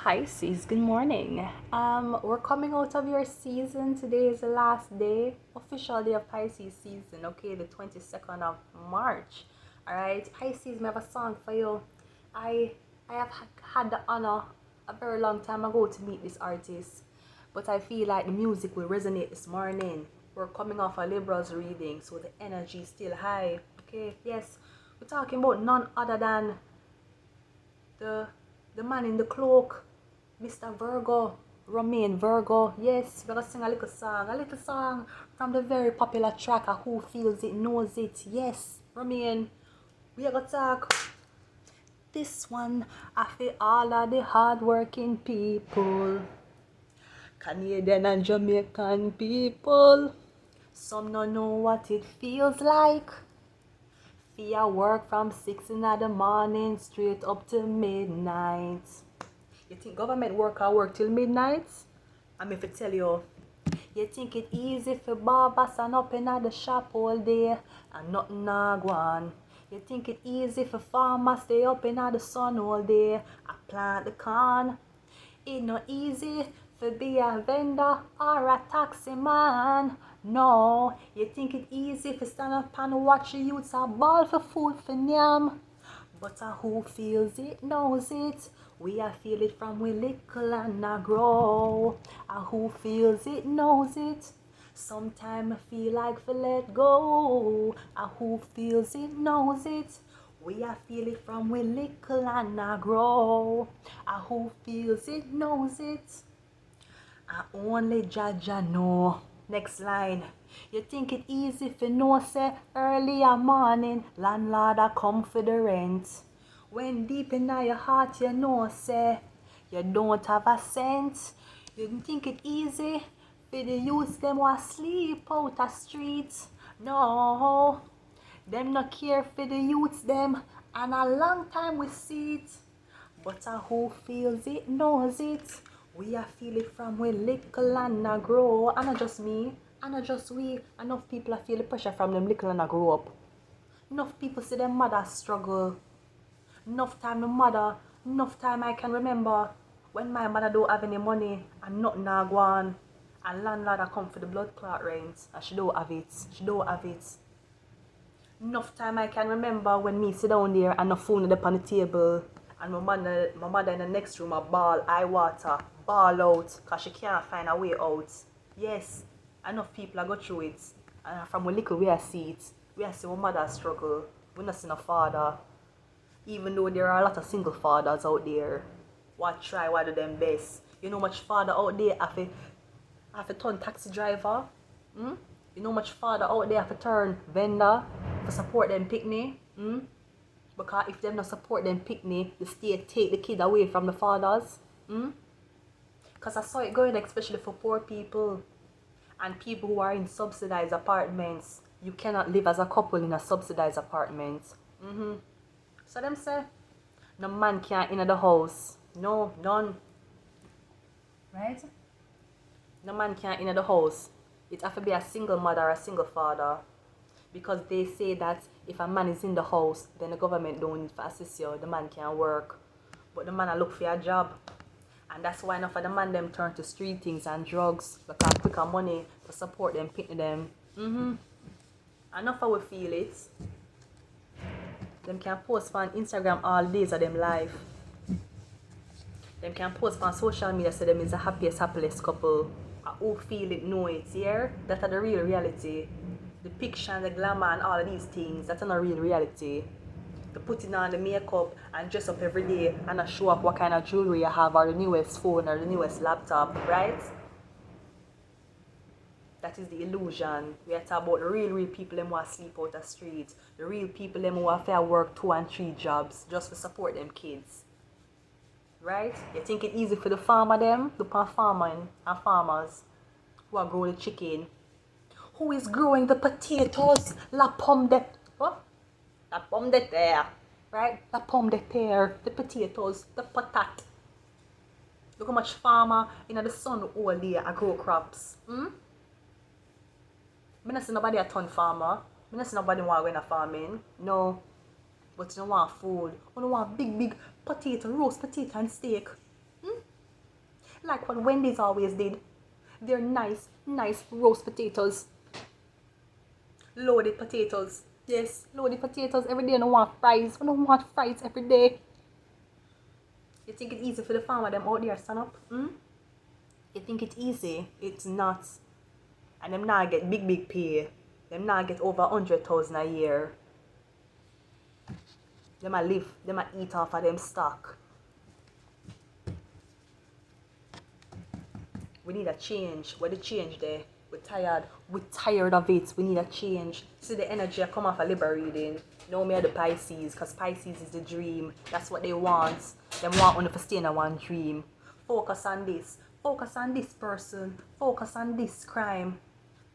Pisces, good morning. We're coming out of your season. Today is the last day, official day of Pisces season. Okay, the 22nd of March. All right, Pisces, I have a song for you. I have had the honor a very long time ago to meet this artist, but I feel like the music will resonate this morning. We're coming off a Libra's reading, so the energy is still high. Okay, yes, we're talking about none other than the man in the cloak, Mr. Virgo, Romain Virgo. Yes, we're gonna sing a little song from the very popular track Who Feels It Knows It. Yes, Romain, we are gonna talk. This one, I feel all of the hardworking people, Canadian and Jamaican people. Some don't know what it feels like. I work from 6 in the morning straight up to midnight. You think government work till midnight? I'm if I tell you, you think it easy for barber stand up in the shop all day and nothing nah go on. You think it easy for farmer stay up in the sun all day and plant the corn. It not easy for be a vendor or a taxi man. No, you think it easy for stand up and watch the youths a ball for food for nyam. But who feels it knows it. We a feel it from we little and a grow. Who feels it knows it. Sometime I feel like for let go. Who feels it knows it. We a feel it from we little and a grow. Who feels it knows it. Only Jaja know. Next line. You think it easy for no say early a morning landlord a come for the rent. When deep in your heart you know say you don't have a cent. You think it easy for the youths them who sleep out the streets. No, them not care for the youths them and a long time we see it. But who feels it knows it. We a feel it from we little and a grow. And not just me, and not just we. Enough people a feel the pressure from them little and a grow up. Enough people see their mother struggle. Enough time I can remember when my mother don't have any money and nothing a go on. And landlord a come for the blood clot rent and she don't have it. Enough time I can remember when me sit down there and no phone up on the table and my mother in the next room a ball eye water, ball out because she can't find a way out. Yes, enough people a go through it. And from when little we a see it. We a see my mother struggle. We not see no father. Even though there are a lot of single fathers out there. What do them best. You know much father out there have to turn taxi driver? You know much father out there have to turn vendor to support them picnic? Because if them not support them picnic, the state take the kid away from the fathers. Because I saw it going especially for poor people and people who are in subsidized apartments. You cannot live as a couple in a subsidized apartment. So them say, no man can't enter the house. No, none. Right? No man can't enter the house. It have to be a single mother or a single father. Because they say that if a man is in the house, then the government don't need to assist you. The man can't work. But the man a look for a job. And that's why enough of the man them turn to street things and drugs. Because quicker money to support them, pick them. Enough of we feel it. Them can post on Instagram all days of them life. Them can post on social media say them is the happiest couple. Who feel it know it, yeah? That's the real reality. The picture and the glamour and all of these things, that's not a real reality. The putting on the makeup and dress up every day and not show off what kind of jewelry you have or the newest phone or the newest laptop, right? That is the illusion. We are talking about the real people them who are sleep out the streets. The real people them who have to work 2 and 3 jobs just to support them kids. Right? You think it easy for the farmer them? The farmers who are growing the chicken. Who is growing the potatoes? La pomme de... What? La pomme de terre. Right? La pomme de terre. The potatoes. The patat. Look how much farmer in the sun all day I grow crops. I don't see nobody a ton farmer. I don't see nobody want to go in a farming. No. But you don't want food. You don't want big potato, roast potato and steak. Like what Wendy's always did. They're nice, nice roast potatoes. Loaded potatoes. Yes, loaded potatoes every day. I don't want fries. I don't want fries every day. You think it's easy for the farmer them out there stand up? You think it's easy? It's not. And them not get big pay. Them not get over 100,000 a year. Them a live. Them a eat off of them stock. We need a change. Where the change there? We're tired. We're tired of it. We need a change. See the energy I come off a Libra reading. Know me are the Pisces, because Pisces is the dream. That's what they want. Them want only to stay in one dream. Focus on this. Focus on this person. Focus on this crime.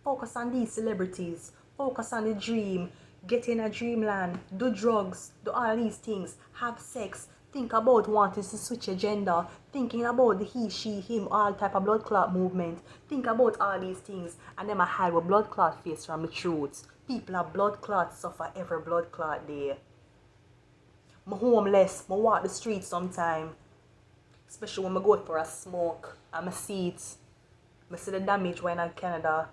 Focus on these celebrities. Focus on the dream. Get in a dreamland. Do drugs. Do all these things. Have sex. Think about wanting to switch your gender. Thinking about the he, she, him, all type of blood clot movement. Think about all these things. And then I hide with blood clot face from the truth. People have blood clots suffer every blood clot day. I'm homeless. I walk the streets sometime. Especially when I go for a smoke. And I see it. I see the damage when I'm in Canada.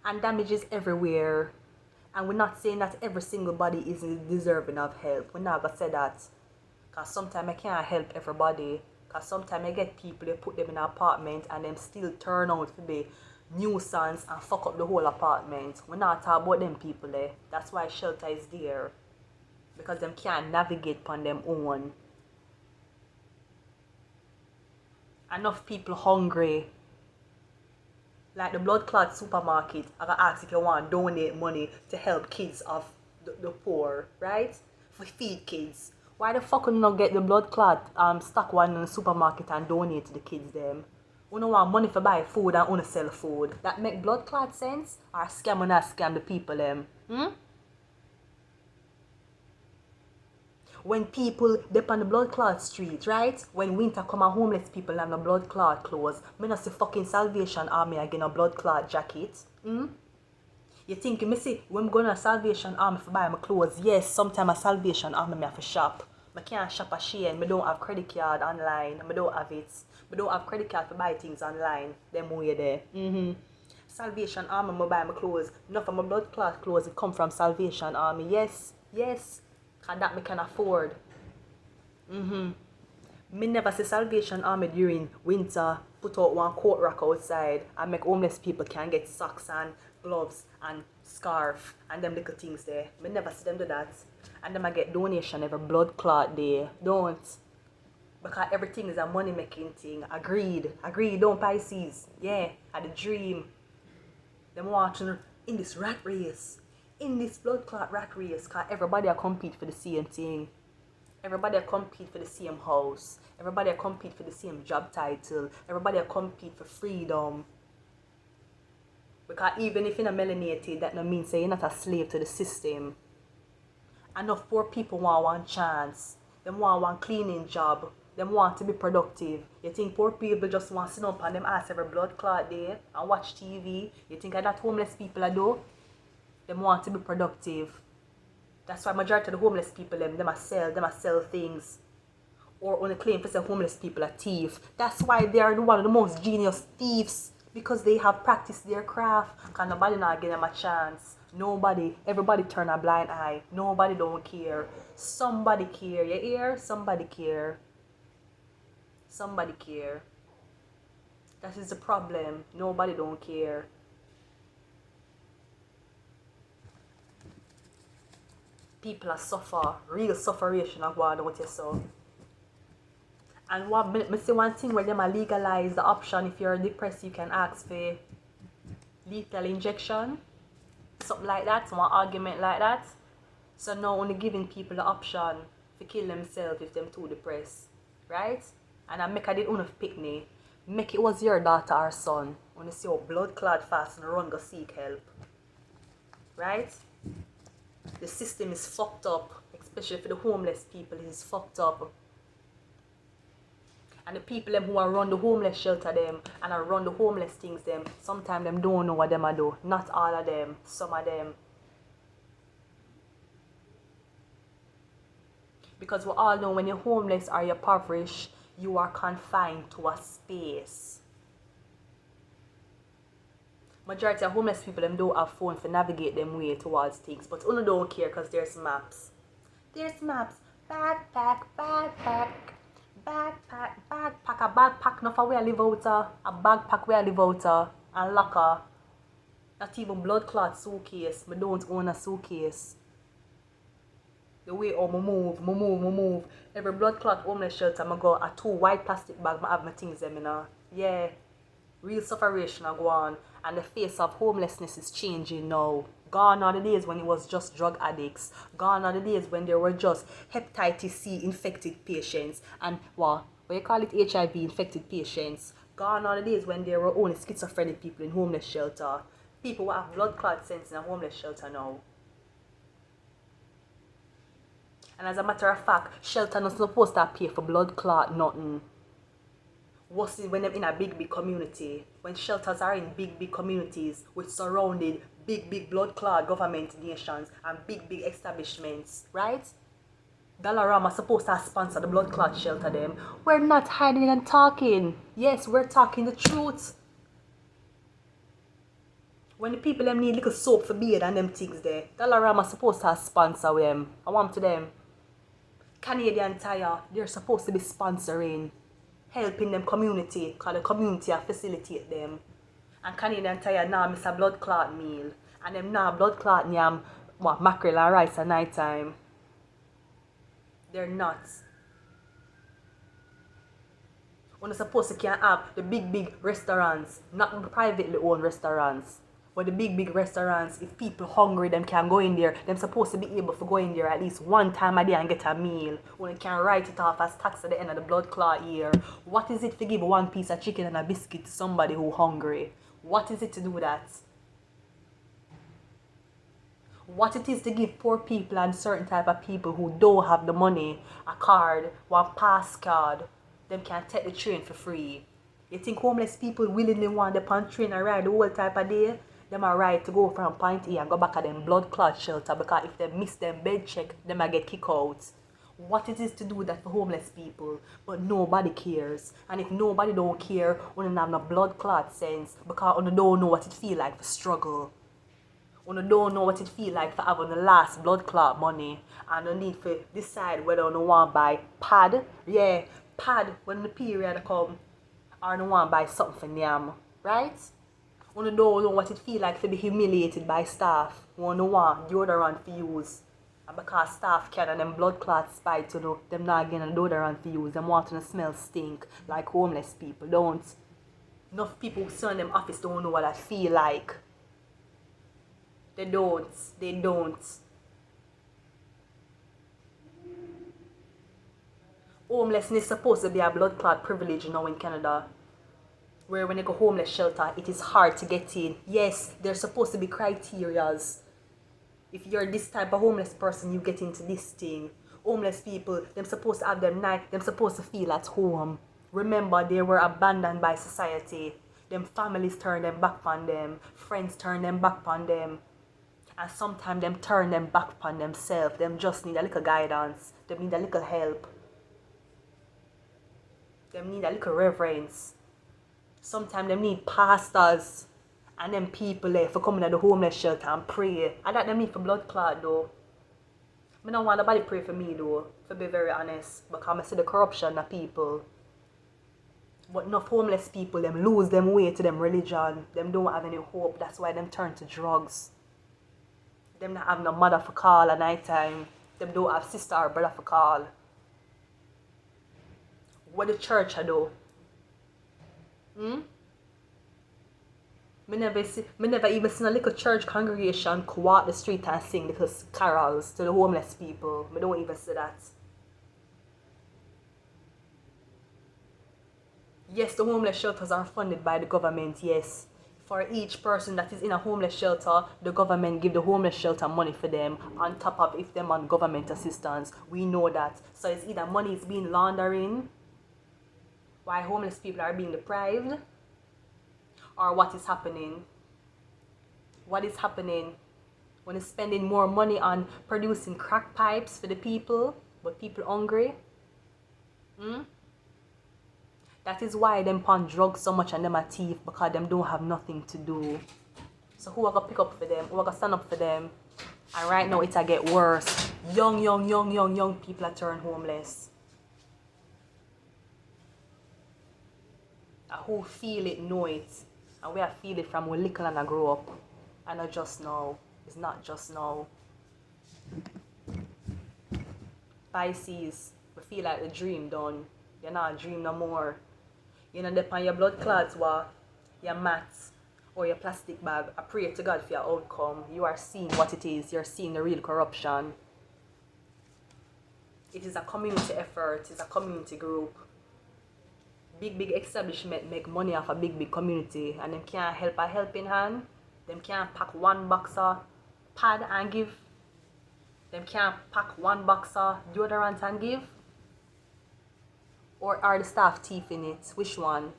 And damage is everywhere. And we're not saying that every single body is deserving of help. We're not going to say that. Because sometimes I can't help everybody. Because sometimes I get people, they put them in an apartment and them still turn out to be nuisance and fuck up the whole apartment. We're not talking about them people there. That's why shelter is there. Because them can't navigate on them own. Enough people hungry. Like the blood clot supermarket, I can ask if you want to donate money to help kids of the poor, right? For feed kids. Why the fuck would you not get the blood clot stock one in the supermarket and donate to the kids them? You don't want money for buy food and only sell food. That make blood clot sense? Or scam or not scam the people them? When people dip on the blood clot street, right? When winter come and homeless people have no blood clot clothes, me not see fucking Salvation Army again a blood clot jacket. You think me see when I'm going to Salvation Army for buy my clothes? Yes, sometimes a Salvation Army me have to shop. I can't shop a Shein. I don't have credit card online. I don't have it. I don't have credit card to buy things online. Them way there. Salvation Army me buy my clothes. Enough of my blood clot clothes it come from Salvation Army. Yes, yes. Cause that me can afford. Me never see Salvation Army during winter put out one coat rack outside and make homeless people can get socks and gloves and scarf and them little things there. Me never see them do that. And them I get donation every blood clot day. Don't. Because everything is a money making thing. Agreed. Agreed. Don't Pisces. Yeah. At the dream. Them watching in this rat race. In this blood clot rat race, because everybody are compete for the same thing. Everybody are compete for the same house. Everybody are compete for the same job title. Everybody are compete for freedom. Because even if you're not melanated, that no means you're not a slave to the system. Enough poor people want one chance. Them want one cleaning job. Them want to be productive. You think poor people just want to sit up and them ask every blood clot day and watch TV? You think that homeless people are do? Them want to be productive. That's why majority of the homeless people them a sell things. Or only claim for say homeless people are thieves. That's why they are one of the most genius thieves. Because they have practiced their craft. Because nobody not give them a chance. Nobody. Everybody turn a blind eye. Nobody don't care. Somebody care. You hear? Somebody care. Somebody care. That is the problem. Nobody don't care. People are suffer, real sufferation of what you saw. And what me see one thing where them are legalize the option if you're depressed you can ask for lethal injection. Something like that, one argument like that. So now only giving people the option to kill themselves if them too depressed. Right? And I make a did one pick me. Make it was your daughter or son. When you see your blood clot fast and run go seek help. Right? The system is fucked up, especially for the homeless people, it is fucked up. And the people them who are run the homeless shelter them and are run the homeless things them, sometimes them don't know what them are do. Not all of them, some of them. Because we all know when you're homeless or you're impoverished, You are confined to a space. Majority of homeless people, them don't have phone to navigate them way towards things. But you don't care because there's maps. There's maps. Backpack, backpack. Backpack, backpack. A backpack not for where I live out. A backpack where I live out. And locker. Not even blood clot suitcase. I don't own a suitcase. The way I move. Every blood clot homeless shelter, I go a 2 white plastic bag, I have my things them, you know. Yeah. Real sufferation I go on. And the face of homelessness is changing now. Gone are the days when it was just drug addicts. Gone are the days when there were just hepatitis C infected patients. And what you call it, HIV infected patients. Gone are the days when there were only schizophrenic people in homeless shelter. People who have blood clot sense in a homeless shelter now. And as a matter of fact, shelter not supposed to pay for blood clot, nothing. What's it when they're in a big community? When shelters are in big communities with surrounded big blood clot government nations and big establishments, right? Dollarama supposed to sponsor the blood clot shelter them. We're not hiding and talking. Yes, we're talking the truth. When the people them need little soap for beard and them things there, Dollarama supposed to sponsor them. I want to them. Canadian Tire, they're supposed to be sponsoring, helping them community, because the community are facilitate them. And Canadian Tire now miss a blood clot meal. And them now blood clot yam, mackerel and rice at night time. They're nuts. When they're supposed to can have the big restaurants, not the privately owned restaurants. But the big restaurants, if people hungry, them can go in there. Them supposed to be able to go in there at least one time a day and get a meal. When they can write it off as tax at the end of the blood clot year. What is it to give one piece of chicken and a biscuit to somebody who hungry? What is it to do that? What it is to give poor people and certain type of people who don't have the money a card, one pass card, them can take the train for free. You think homeless people willingly want the pan train and ride the whole type of day? Them are right to go from point A and go back at them blood clot shelter because if they miss them bed check, them might get kicked out. What it is to do that for homeless people, but nobody cares. And if nobody don't care, we don't have no blood clot sense because we don't know what it feel like to struggle. We don't know what it feel like for having the last blood clot money and you need to decide whether you want to buy pad. Yeah, pad when the period come or you want to buy something for them, right? We don't know what it feel like to be humiliated by staff. We don't want deodorant to use. And because staff can and them blood clots spite, them not getting a deodorant to use. Them want to smell stink like homeless people don't. Enough people who sit in them office don't know what I feel like. They don't. Homelessness is supposed to be a blood clot privilege now in Canada. Where when you go homeless shelter, it is hard to get in. Yes, there's supposed to be criterias. If you're this type of homeless person, you get into this thing. Homeless people, them supposed to have them night, them supposed to feel at home. Remember, they were abandoned by society. Them families turn them back on them. Friends turn them back on them. And sometimes them turn them back upon themselves. Them just need a little guidance. Them need a little help. Them need a little reverence. Sometimes them need pastors and them people there for coming to the homeless shelter and pray. I that them need for blood clot though. I don't want nobody pray for me though, to be very honest. Because I see the corruption of people. But enough homeless people, them lose them way to them religion. Them don't have any hope. That's why them turn to drugs. Them not have no mother for call at night time. Them don't have sister or brother for call. What the church I do? Me never even seen a little church congregation go out the street and sing little carols to the homeless people. Me don't even see that. Yes, the homeless shelters are funded by the government, yes. For each person that is in a homeless shelter, the government give the homeless shelter money for them on top of if them on government assistance. We know that. So it's either money is being laundering, why homeless people are being deprived, or what is happening. What is happening when it's spending more money on producing crack pipes for the people, but people hungry? That is why them on drugs so much and them are thief, because them don't have nothing to do. So who are gonna pick up for them? Who are gonna stand up for them? And right now it'll get worse. Young people are turn homeless. And who feel it know it. And we are feel it from when little and I grow up. And not just now. It's not just now. Pisces, we feel like the dream done. You're not a dream no more. You know, depend on your blood clots, your maths, or your plastic bag. I pray to God for your outcome. You are seeing what it is. You're seeing the real corruption. It is a community effort. It's a community group. Big establishment make money off a big community, and them can't help a helping hand. Them can't pack one box of pad and give. Them can't pack one box of deodorant and give. Or are the staff thief in it? Which one?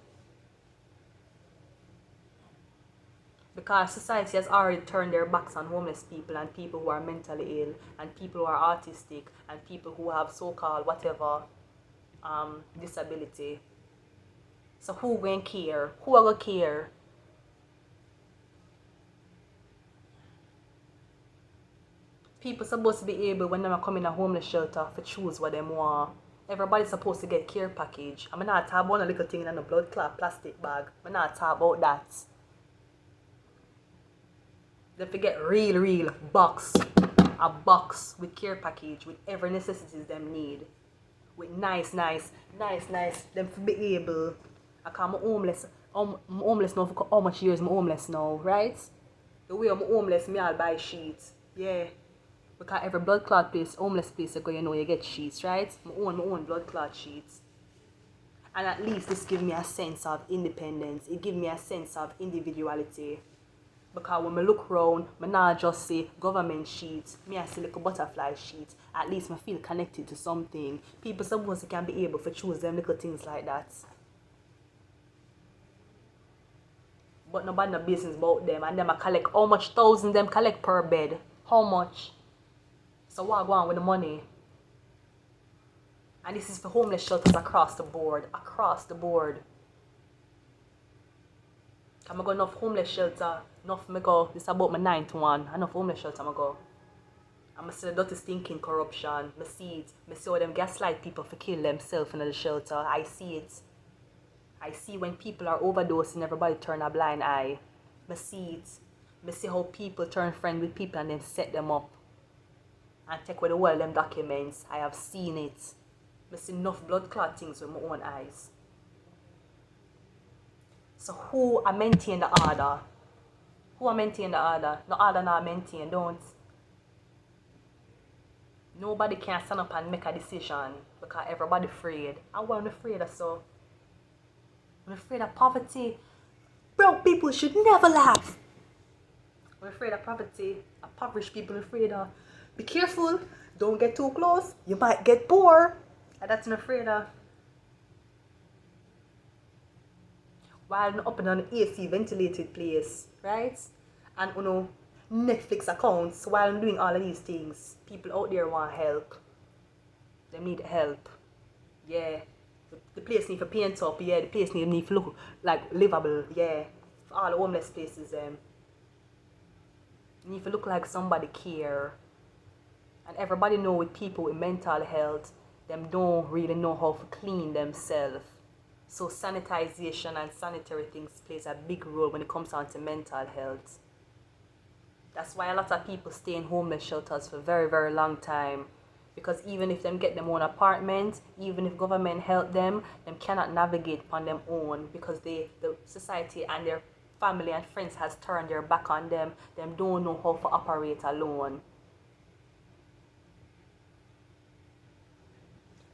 Because society has already turned their backs on homeless people and people who are mentally ill and people who are autistic and people who have so-called whatever disability. So who going care? Who are going to care? People supposed to be able, when they come in a homeless shelter, to choose what they want. Everybody's supposed to get care package. I'm not talking about a little thing in a blood clot plastic bag. I'm not talking about that. They forget real box. A box with care package with every necessities them need. With nice. Them to be able. I come homeless. I'm homeless now for how much years I'm homeless now, right? The way I'm homeless, me I'll buy sheets. Yeah. Because every blood clot place, homeless place, you know you get sheets, right? My own blood clot sheets. And at least this gives me a sense of independence. It gives me a sense of individuality. Because when I look around, I not just say government sheets, I see like a butterfly sheet. At least I feel connected to something. People supposed to can be able to choose them little things like that. But nobody no business about them. And them I collect how much thousand them collect per bed. How much? So what go on with the money? And this is for homeless shelters across the board. Across the board. I'm going to go enough homeless shelter. Enough me go. This is about my 9th one. Enough homeless shelter I go. I'm see the dirty stinking corruption. I see it. I see how them gaslight people for kill themselves in the shelter. I see it. I see when people are overdosing, everybody turn a blind eye. I see it. I see how people turn friend with people and then set them up. And take away the world them documents. I have seen it. I see enough blood clot things with my own eyes. So who are maintain the order? Who are maintain the order? No order not maintain, don't. Nobody can stand up and make a decision because everybody afraid. And what I'm afraid of so? I'm afraid of poverty. Broke people should never laugh. I'm afraid of poverty. Impoverished people are afraid of. Be careful. Don't get too close. You might get poor. And that's what I'm afraid of. While I'm up in an AC ventilated place, right? And Netflix accounts while I'm doing all of these things. People out there want help. They need help. Yeah. The place need to paint up, yeah. The place need to look like livable, yeah. For all the homeless places, need to look like somebody care. And everybody know with people with mental health, them don't really know how to clean themselves. So sanitization and sanitary things plays a big role when it comes down to mental health. That's why a lot of people stay in homeless shelters for a very long time. Because even if them get them own apartment, even if government help them cannot navigate on them own because the society and their family and friends has turned their back on them. Them don't know how to operate alone.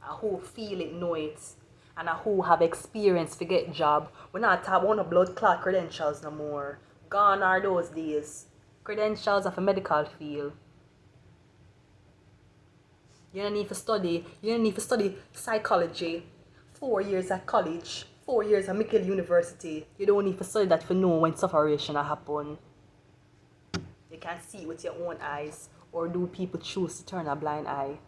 And who feel it know it. And who have experience to get job. We're not talking about blood clot credentials no more. Gone are those days. Credentials of a medical field. You don't need to study. You don't need to study psychology. 4 years at college. 4 years at Michael University. You don't need to study that to know when separation happen. You can see it with your own eyes. Or do people choose to turn a blind eye?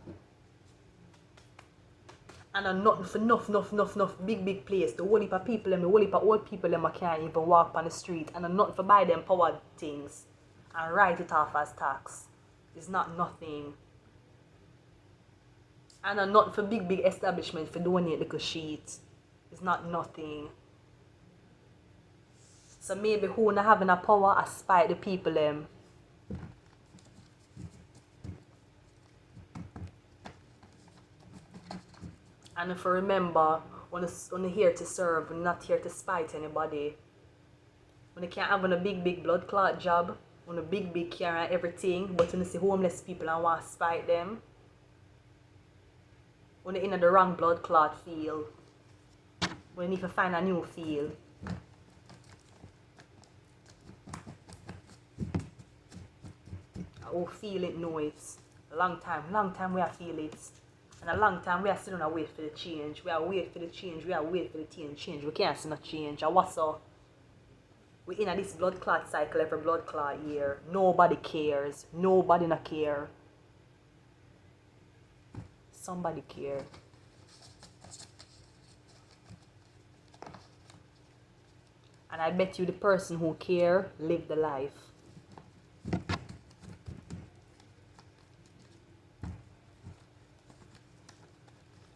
And a nothing for enough big place. The whole heap of people them, the whole heap of old people them can't even walk on the street. And a nothing for buy them power things and write it off as tax. It's not nothing. And a nothing for big establishment for donate little sheet. It's not nothing. So maybe who not having a power I spite the people them. And if you remember, when you're here to serve, we're not here to spite anybody. When you can't have a big blood clot job, when a big care and everything, but when you see homeless people and want to spite them, when you're in the wrong blood clot field, when you need to find a new field. I feel it, know it. A long time we are feel it. And a long time we are still on wait for the change. We are wait for the change. We are wait for the change. We can't see no change. And what's up? We in this blood clot cycle every blood clot year. Nobody cares. Nobody not care. Somebody care. And I bet you the person who care live the life.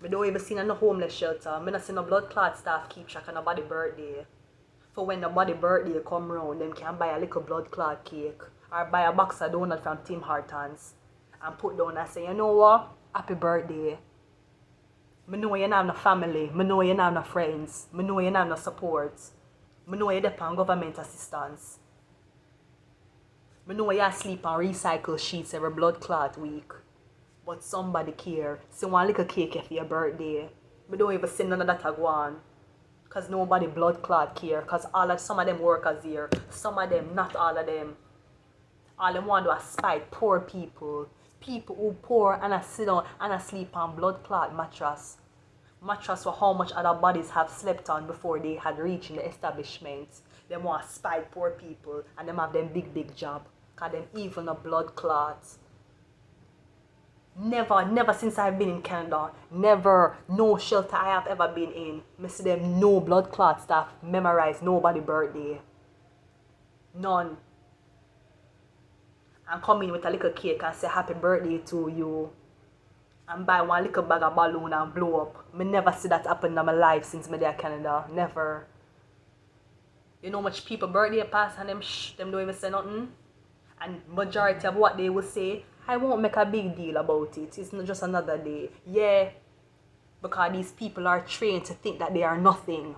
I don't even see no homeless shelter. I don't see no blood clot staff keep track of nobody's birthday. For when nobody's birthday come round, them can buy a little blood clot cake or buy a box of donut from Tim Hortons and put down and say, you know what? Happy birthday. I know you don't have no family. I know you don't have no friends. I know you don't have no support. I know you depend on government assistance. I know you sleep on recycle sheets every blood clot week. But somebody care. See one little cake for your birthday. I don't even see none of that go on. Because nobody blood clot care. Because some of them workers here. Some of them, not all of them. All them want to spite poor people. People who poor and sit down and sleep on blood clot mattress. Mattress for how much other bodies have slept on before they had reached in the establishment. They want to spite poor people and them have them big job. Because them even a blood clots. Never since I've been in Canada, never, no shelter I have ever been in, I see them no blood clot staff memorize nobody birthday. None. And come in with a little cake and say happy birthday to you. And buy one little bag of balloon and blow up. I never see that happen in my life since I'm there in Canada. Never. You know how much people birthday pass and them don't even say nothing? And majority of what they will say, I won't make a big deal about it. It's not just another day. Yeah. Because these people are trained to think that they are nothing.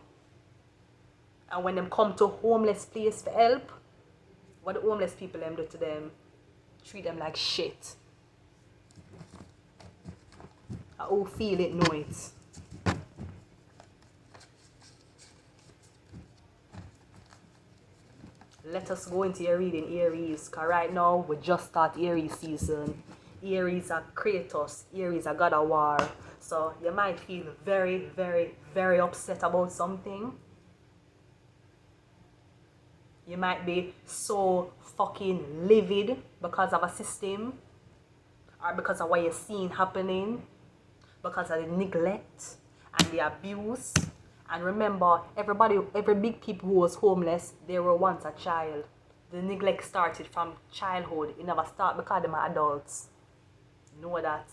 And when them come to homeless place for help, what the homeless people them do to them? Treat them like shit. I all feel it, know it. Let us go into your reading, Aries. Because right now, we just start Aries season. Aries are Kratos. Aries are God of War. So you might feel very upset about something. You might be so fucking livid because of a system. Or because of what you're seeing happening. Because of the neglect and the abuse. And remember, every big people who was homeless, they were once a child. The neglect started from childhood. It never started because they are adults. Know that.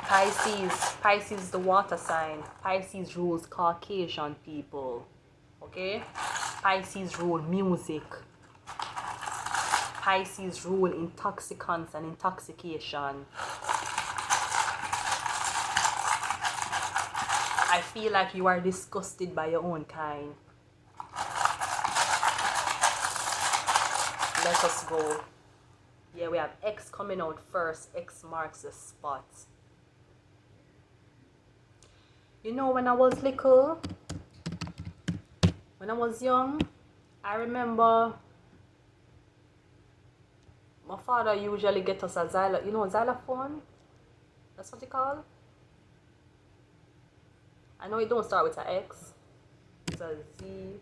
Pisces is the water sign. Pisces rules Caucasian people. Okay? Pisces rule music. Pisces rule intoxicants and intoxication. I feel like you are disgusted by your own kind. Let us go. Yeah, we have X coming out first. X marks the spot. You know, when I was little, when I was young, I remember my father usually get us a xylophone? That's what you call? I know it don't start with an X. It's a Z,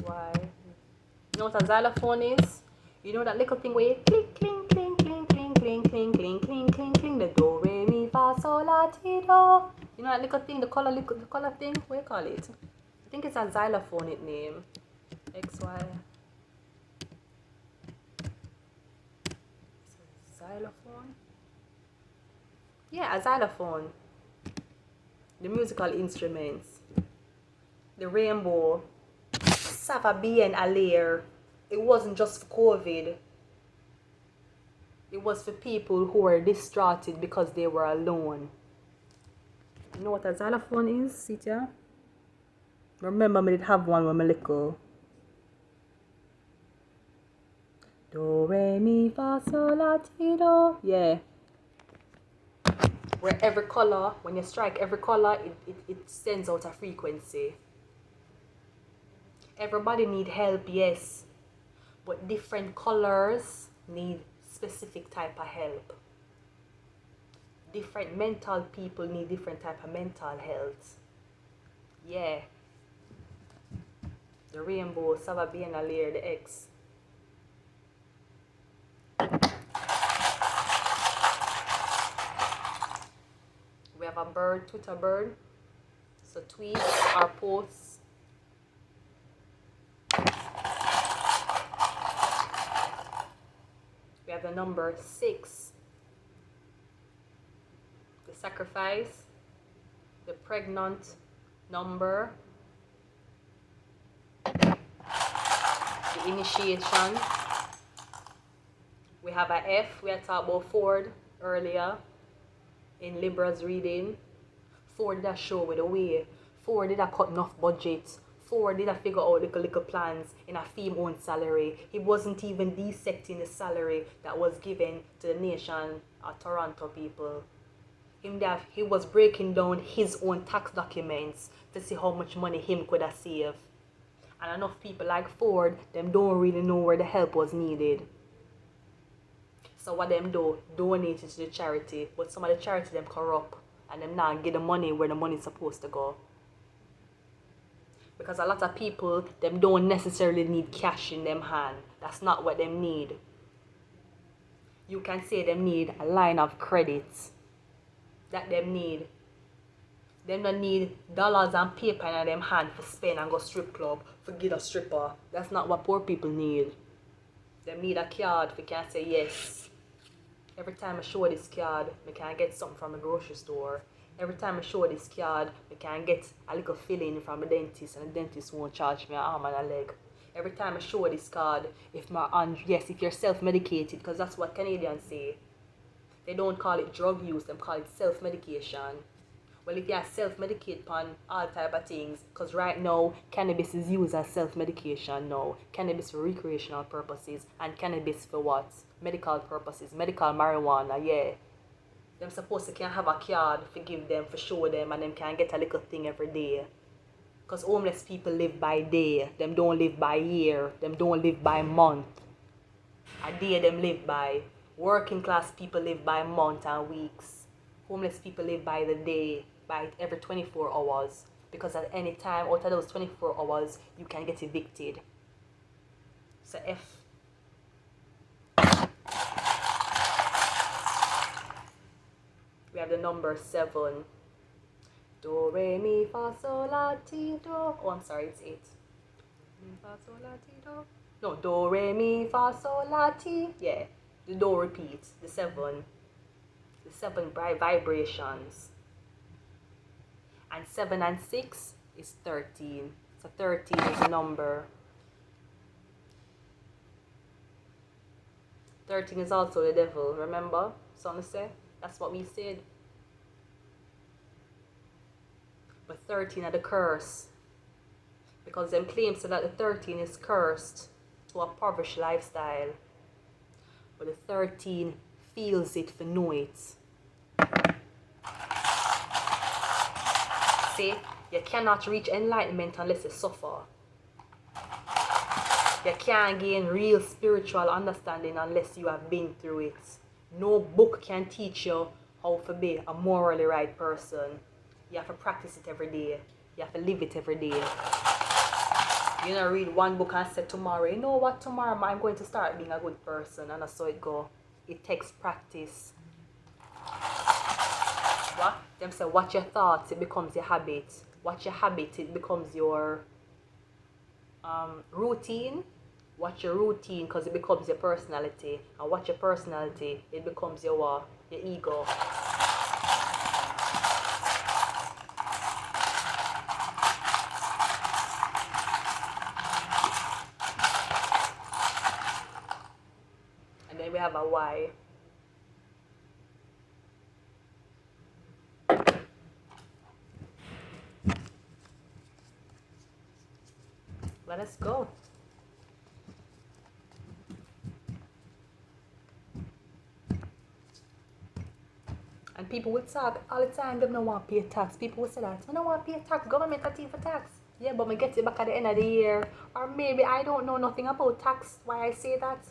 Y. You know what a xylophone is? You know that little thing where you click, cling, cling, cling, cling, cling, cling, cling, cling, cling, cling. The do, re, mi, fa, sol, la, ti, do. You know that little thing, the color thing? What do you call it? I think it's a xylophone, it name. XY. Xylophone? Yeah, a xylophone. The musical instruments. The rainbow. 𝒑𝒏𝒐𝒔. It wasn't just for COVID. It was for people who were distraught because they were alone. You know what a xylophone is, Sitya? Remember, I did have one when I was little. Do, re, mi, fa, sol, la, ti, do. Yeah. Where every color, when you strike every color, it sends out a frequency. Everybody need help, yes. But different colors need specific type of help. Different mental people need different type of mental health. Yeah. The rainbow, 𝒑𝒏𝒐𝒔, the X. We have a bird, Twitter bird. So tweets or posts. We have the number 6. The sacrifice. The pregnant number. The initiation. We have a F. We had talked about Ford earlier in Libra's reading. Ford did a show with a way. Ford did a cut enough budget. Ford did a figure out little plans in a theme own salary. He wasn't even dissecting the salary that was given to the nation of Toronto people. He was breaking down his own tax documents to see how much money him could have saved. And enough people like Ford, them don't really know where the help was needed. So what them do, donate it to the charity, but some of the charity them corrupt and them not get the money where the money is supposed to go. Because a lot of people, them don't necessarily need cash in them hand. That's not what them need. You can say them need a line of credit. That them need. Them don't need dollars and paper in them hand for spend and go strip club for get a stripper. That's not what poor people need. Them need a card for can say yes. Every time I show this card, I can get something from a grocery store. Every time I show this card, I can get a little filling from a dentist, and the dentist won't charge me an arm and a leg. Every time I show this card, if you're self-medicated, because that's what Canadians say. They don't call it drug use, they call it self-medication. Well, if you self-medicate upon all type of things, because right now, cannabis is used as self-medication now. Cannabis for recreational purposes, and cannabis for what? Medical purposes, medical marijuana, yeah. Them supposed to can have a card for give them, for show them, and them can get a little thing every day. Because homeless people live by day, them don't live by year, them don't live by month. A day them live by. Working class people live by month and weeks. Homeless people live by the day, by every 24 hours. Because at any time out of those 24 hours, you can get evicted. So F. We have the number 7. Do, re, mi, fa, sol, la, ti, do. Oh, I'm sorry, it's 8. Mi, fa, sol, la, ti, do. No, do, re, mi, fa, sol, la, ti. Yeah, the do repeats, the 7. The 7 bright vibrations. And 7 and 6 is 13. So 13 is the number. 13 is also the devil, remember? Son say? That's what we said. But 13 are the curse. Because them claims that the 13 is cursed to a impoverished lifestyle. But the 13 feels it for know it. See, you cannot reach enlightenment unless you suffer. You can't gain real spiritual understanding unless you have been through it. No book can teach you how to be a morally right person. You have to practice it every day. You have to live it every day. You don't read one book and say tomorrow, you know what, tomorrow I'm going to start being a good person, and that's how it go. It takes practice. What? Them say, watch your thoughts, it becomes your habit. Watch your habit, it becomes your routine. Watch your routine because it becomes your personality. And watch your personality, it becomes your ego. And then we have a why. Let us go. And people would talk all the time, they don't want to pay tax. People would say that, I don't want to pay tax, government a thief for tax. Yeah, but I get it back at the end of the year. Or maybe I don't know nothing about tax, why I say that.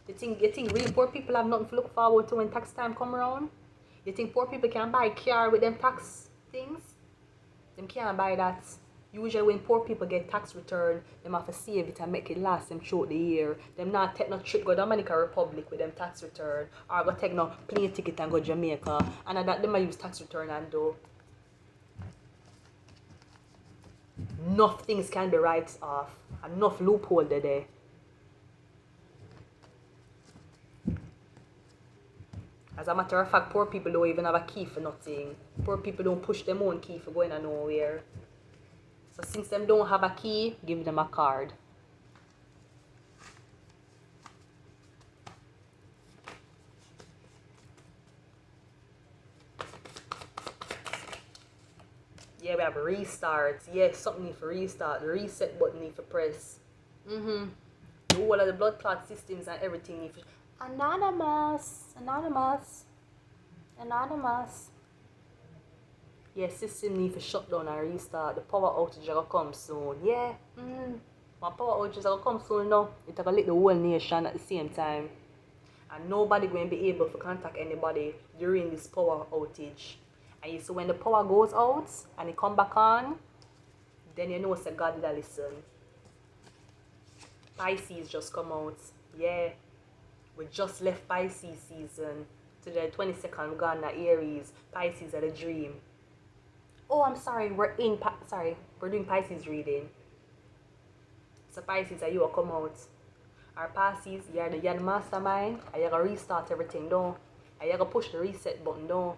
You think really poor people have nothing to look forward to when tax time come around? You think poor people can buy a car with them tax things? Them can't buy that. Usually when poor people get tax return, them have to save it and make it last them throughout the year. Them not take no trip go Dominican Republic with them tax return. Or go take no plane ticket and go Jamaica. And that them use tax return and do. Enough things can be right off. Enough loophole there. As a matter of fact, poor people don't even have a key for nothing. Poor people don't push them own key for going nowhere. So since them don't have a key, give them a card. Yeah, we have restarts. Yeah, something need for restart. The reset button need for press. The whole of the blood clot systems and everything need for... Anonymous. Yeah, system need for shut down and restart. The power outage will come soon. Yeah. When power outage will come soon now, it will lick the whole nation at the same time. And nobody going to be able to contact anybody during this power outage. And you see when the power goes out and it come back on, then you know it's a God that listen. Pisces just come out. Yeah. We just left Pisces season. To the 22nd, we're gone to Aries. Pisces are the dream. Oh, I'm sorry. We're doing Pisces reading. So Pisces are you will come out. Our Pisces, you're the young mastermind. And you're going to restart everything down. And you're going to push the reset button down.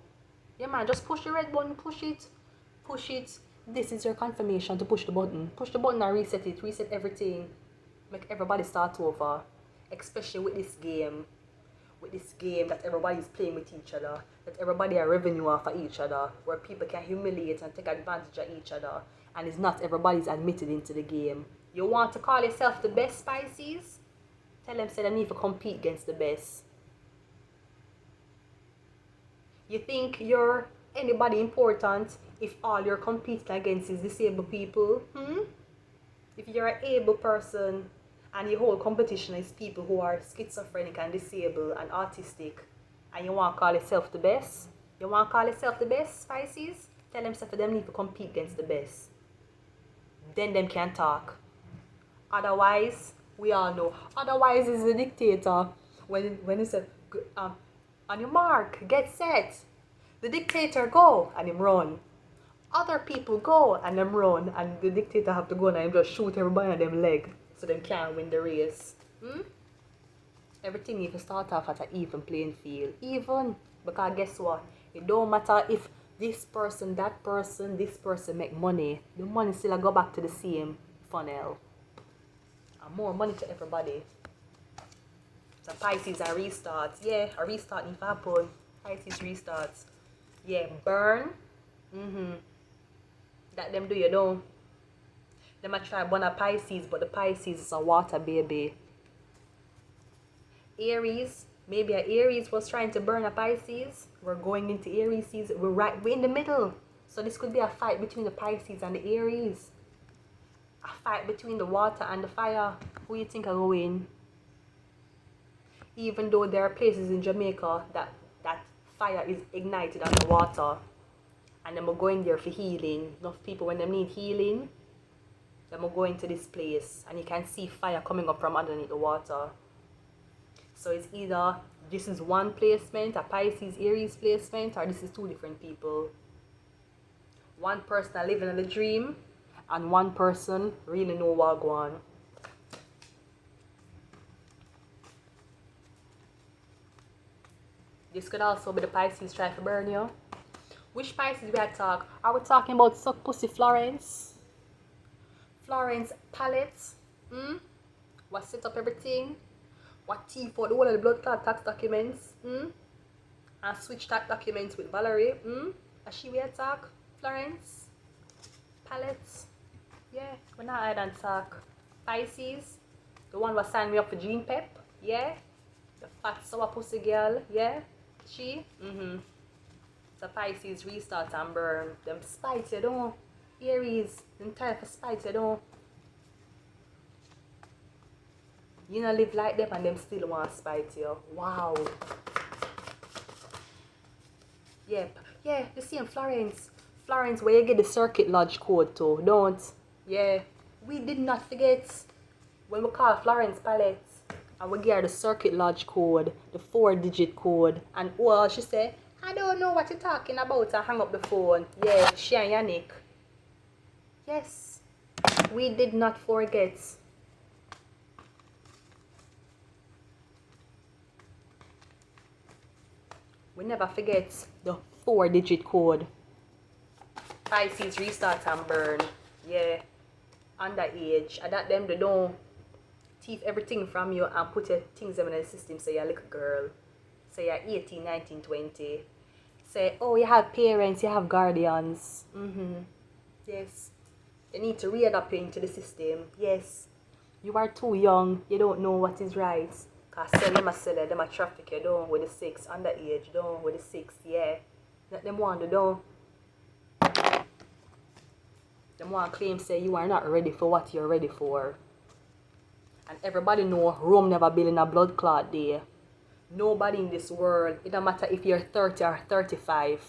Yeah, man, just push the red button. Push it. Push it. This is your confirmation to push the button. Push the button and reset it. Reset everything. Make everybody start over. Especially with this game. With this game that everybody is playing with each other. That everybody are revenue off of each other. Where people can humiliate and take advantage of each other. And it's not everybody's admitted into the game. You want to call yourself the best, Pisces? Tell them say they need to compete against the best. You think you're anybody important if all you're competing against is disabled people? If you're an able person and your whole competition is people who are schizophrenic and disabled and autistic, and you want to call yourself the best? You want to call yourself the best, Pisces? Tell them for them need to compete against the best. Then them can talk. Otherwise, we all know. Otherwise, is the dictator. When he said, on your mark, get set. The dictator go and him run. Other people go and them run, and the dictator have to go and him just shoot everybody on them leg so them can't win the race. Everything need to start off at an even playing field. Even because guess what? It don't matter if this person, that person, this person make money. The money still go back to the same funnel. And more money to everybody. So Pisces are restarts. Yeah, a restart need to happen. Pisces restarts. Yeah, burn. That them do you know. Them might try burn a Pisces, but the Pisces is a water baby. Aries. Maybe a Aries was trying to burn a Pisces. We're going into Aries season. We're in the middle. So this could be a fight between the Pisces and the Aries. A fight between the water and the fire. Who you think will win? Even though there are places in Jamaica that fire is ignited on the water. And them are going there for healing. Enough people when they need healing, them are going to this place. And you can see fire coming up from underneath the water. So it's either this is one placement, a Pisces Aries placement, or this is two different people. One person are living in the dream, and one person really know what go on. This could also be the Pisces try to burn you. Which Pisces we are talking? Are we talking about suck pussy Florence? Florence palette? What set up everything? What teeth for the whole of the blood clot tax documents? And switch that documents with Valerie? As she we talk? Florence? Palette? Yeah, we're not hide and talk. Pisces? The one was signed me up for Jean Pep? Yeah? The fat sour pussy girl? Yeah? She? So Pisces restart and burn. Them spite you don't. Aries, them type of spite you don't. You know live like them and them still want to spite you. Wow. Yep. Yeah, the same Florence. Florence, where you get the circuit lodge code to, don't? Yeah. We did not forget when we call Florence palette and we get her the circuit lodge code, the 4-digit code, and well, she said, I don't know what you're talking about, and hang up the phone. Yeah, she and Yannick. Yes, we did not forget. We never forget the 4-digit code. Pisces restart and burn. Yeah, underage. And that them they don't thief everything from you and put your things in the system. Say you're a little girl. Say you're 18, 19, 20. Say, oh, you have parents, you have guardians. Yes. They need to readapt you into the system. Yes. You are too young. You don't know what is right. Because them a sell it, them a traffic you down with the 6. Underage, down with the 6. Yeah. Let them want to do. Them want to claim say you are not ready for what you're ready for. And everybody know Rome never built in a blood clot day. Nobody in this world, it don't matter if you're 30 or 35,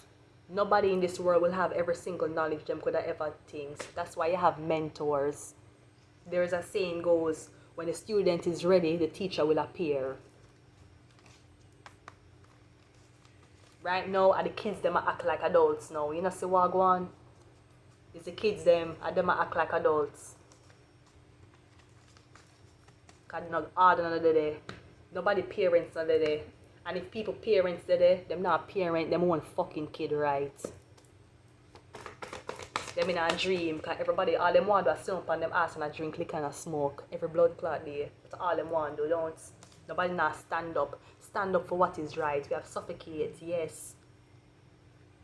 nobody in this world will have every single knowledge them could have ever think. That's why you have mentors. There's a saying goes, when the student is ready, the teacher will appear. Right now, are the kids them act like adults now. You know see what go on? It's the kids them act like adults. Cause not hard another day. Nobody parents another day. And if people parents there, them not parent them own fucking kid right. Them in a dream, cause everybody all them want to sit up on them ass and a drink liquor and a smoke every blood clot day. That's all them want do, don't. Nobody not stand up. Stand up for what is right. We have suffocate, yes.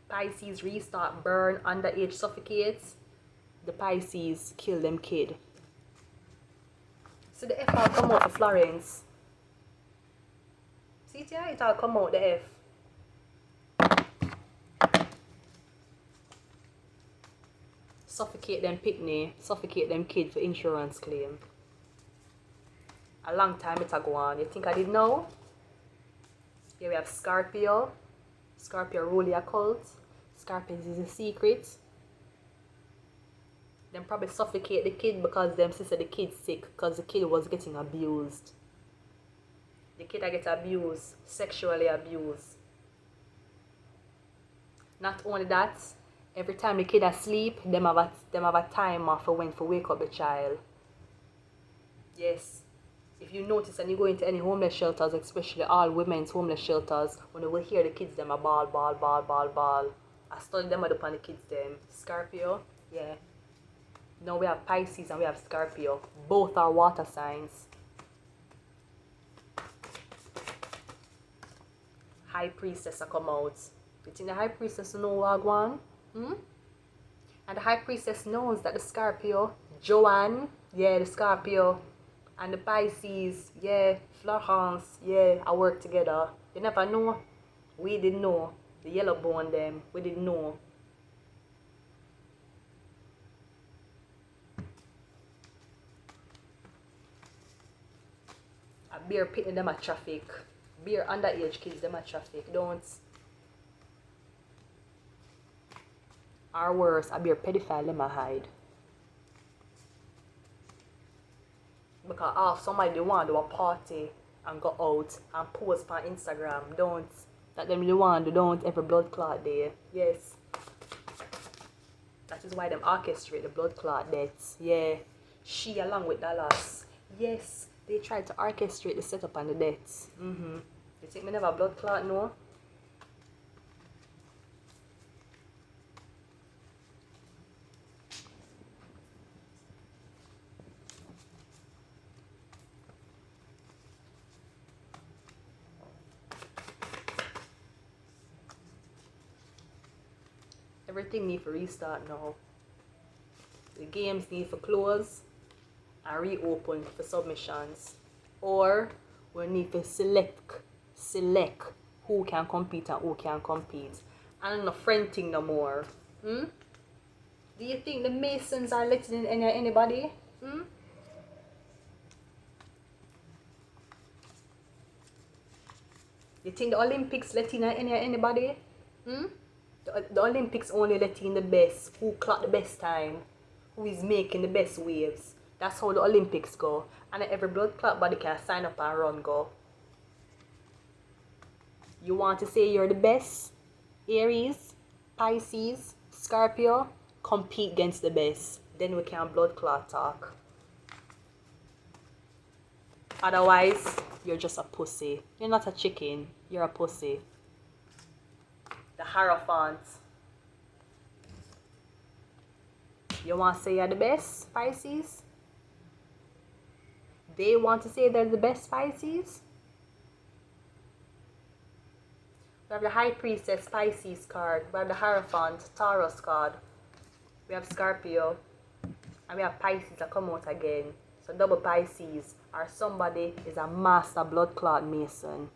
Pisces restart, burn, underage suffocates. The Pisces kill them kid. So the F all come out for Florence. See it here? It all come out the F. Suffocate them pitney, suffocate them kid for insurance claim. A long time it a go on. You think I didn't know? Here we have Scorpio. Scorpio rule your cult. Scorpio is a secret. Them probably suffocate the kid because them sister the kid sick because the kid was getting abused. The kid that get abused, sexually abused. Not only that, every time the kid asleep, them have a timer for when to wake up the child. Yes. If you notice and you go into any homeless shelters, especially all women's homeless shelters, when you will hear the kids them a ball, ball, ball, ball, ball. I studied them upon the kids them. Scorpio, yeah. Now we have Pisces and we have Scorpio. Both are water signs. High Priestess come out. You think the High Priestess know what going on? And the High Priestess knows that the Scorpio, Joanne, yeah, the Scorpio, and the Pisces, yeah, Florence, yeah, I work together. You never know. We didn't know. The yellow bone them, we didn't know. A beer pitting them at traffic. Beer underage kids them at traffic. Don't. Or worse, a beer pedophile them a hide. Because somebody they want to do a party and go out and post on Instagram. Don't. That them the one do don't every blood clot day. Yes. That is why them orchestrate the blood clot deaths. Yeah. She along with Dallas. Yes. They tried to orchestrate the setup and the deaths. You think me never blood clot, no? Everything need to restart now. The games need to close and reopen for submissions. Or we need to select who can compete and who can compete. And no friend thing no more. Do you think the Masons are letting in anybody? You think the Olympics letting in anybody? The Olympics only letting the best, who clock the best time, who is making the best waves. That's how the Olympics go. And every blood clot body can sign up and run go. You want to say you're the best? Aries, Pisces, Scorpio, compete against the best. Then we can blood clot talk. Otherwise, you're just a pussy. You're not a chicken, you're a pussy. The Hierophant. You want to say you're the best, Pisces? They want to say they're the best, Pisces? We have the High Priestess, Pisces card. We have the Hierophant, Taurus card. We have Scorpio. And we have Pisces that come out again. So double Pisces. Or somebody is a master blood clot Mason.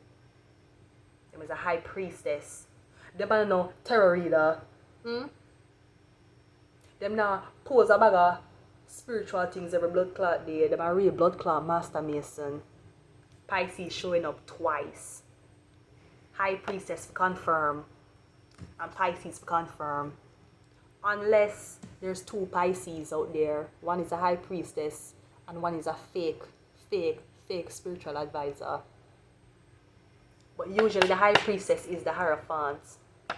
Them is a High Priestess. Them are no tarot reader. Them now pose a bag of spiritual things every blood clot day. Them are real blood clot master Mason. Pisces showing up twice. High Priestess for confirm. And Pisces for confirm. Unless there's two Pisces out there. One is a High Priestess and one is a fake spiritual advisor. But usually the High Priestess is the Hierophant.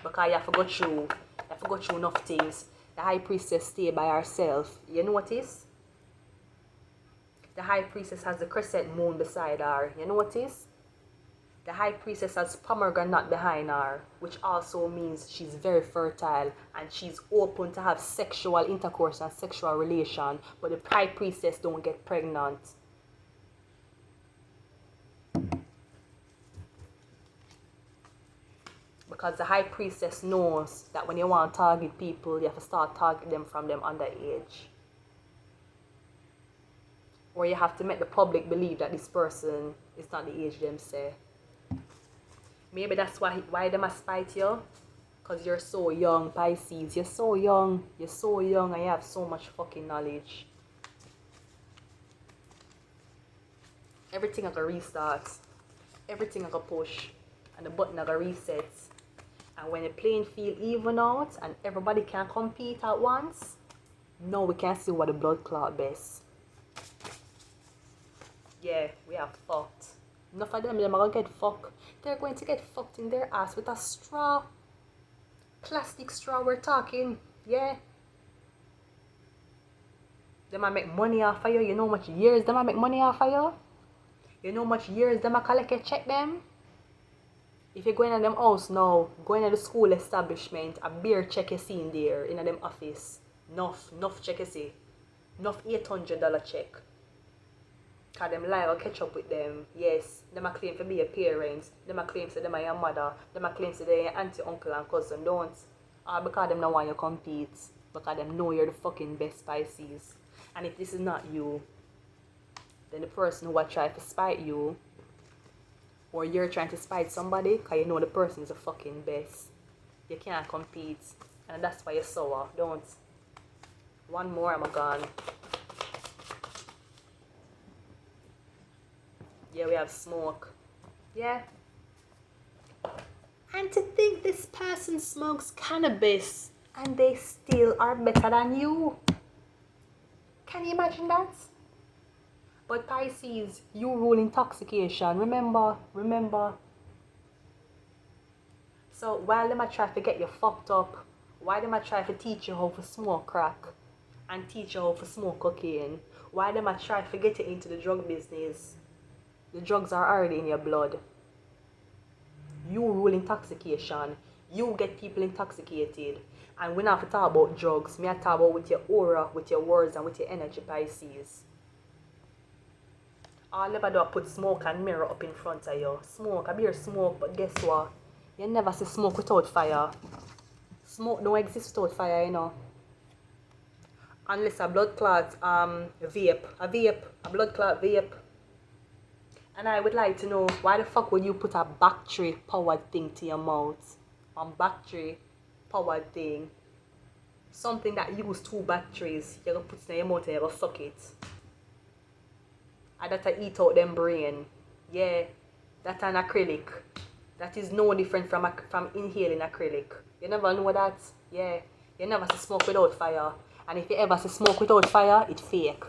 Because you have to go through enough things. The High Priestess stay by herself. You notice? The High Priestess has the crescent moon beside her. You notice? The High Priestess has pomegranate behind her, which also means she's very fertile and she's open to have sexual intercourse and sexual relation. But the High Priestess don't get pregnant. Because the High Priestess knows that when you want to target people, you have to start targeting them from them underage. Or you have to make the public believe that this person is not the age them say. Maybe that's why they must spite you. Because you're so young, Pisces. You're so young. You're so young and you have so much fucking knowledge. Everything I can restart. Everything I can push. And the button I can reset. And when the playing field even out and everybody can compete at once, now we can see what the blood clot best. Yeah, we are fucked. Enough of them are going to get fucked. They're going to get fucked in their ass with a straw. Plastic straw we're talking. Yeah. They might make money off of you. You know how much years they might make money off of you? You know how much years they might collect a check them? If you're going to them house now, going to the school establishment, a beer check you see in there, in them office. Enough check you see. Enough $800 check. Because them lie or catch up with them. Yes, them a claim to be your parents. Them a claim to them are your mother. Them a claim to they're your auntie, uncle and cousin. Don't. Or because them don't want you to compete. Because them know you're the fucking best Pisces. And if this is not you, then the person who will try to spite you, or you're trying to spite somebody because you know the person is the fucking best. You can't compete. And that's why you're sour. Don't. One more, I'm gone. Yeah, we have smoke. Yeah. And to think this person smokes cannabis and they still are better than you. Can you imagine that? But Pisces, you rule intoxication. Remember. So while them a try to get you fucked up, why them a try to teach you how to smoke crack and teach you how to smoke cocaine, why them a try to get you into the drug business, the drugs are already in your blood. You rule intoxication. You get people intoxicated. And when I talk about drugs, me I talk about with your aura, with your words, and with your energy, Pisces. All never do I put smoke and mirror up in front of you. Smoke, I beer smoke, but guess what? You never see smoke without fire. Smoke don't exist without fire, you know. Unless a blood clot vape. A blood clot vape. And I would like to know, why the fuck would you put a battery powered thing to your mouth? A battery powered thing. Something that uses 2 batteries. You're gonna put it in your mouth and you're gonna suck it. And that'll eat out them brain. Yeah, that's an acrylic. That is no different from inhaling acrylic. You never know that? Yeah. You never see smoke without fire. And if you ever see smoke without fire, it's fake.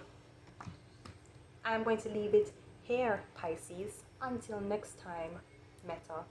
I'm going to leave it here, Pisces. Until next time, Meta.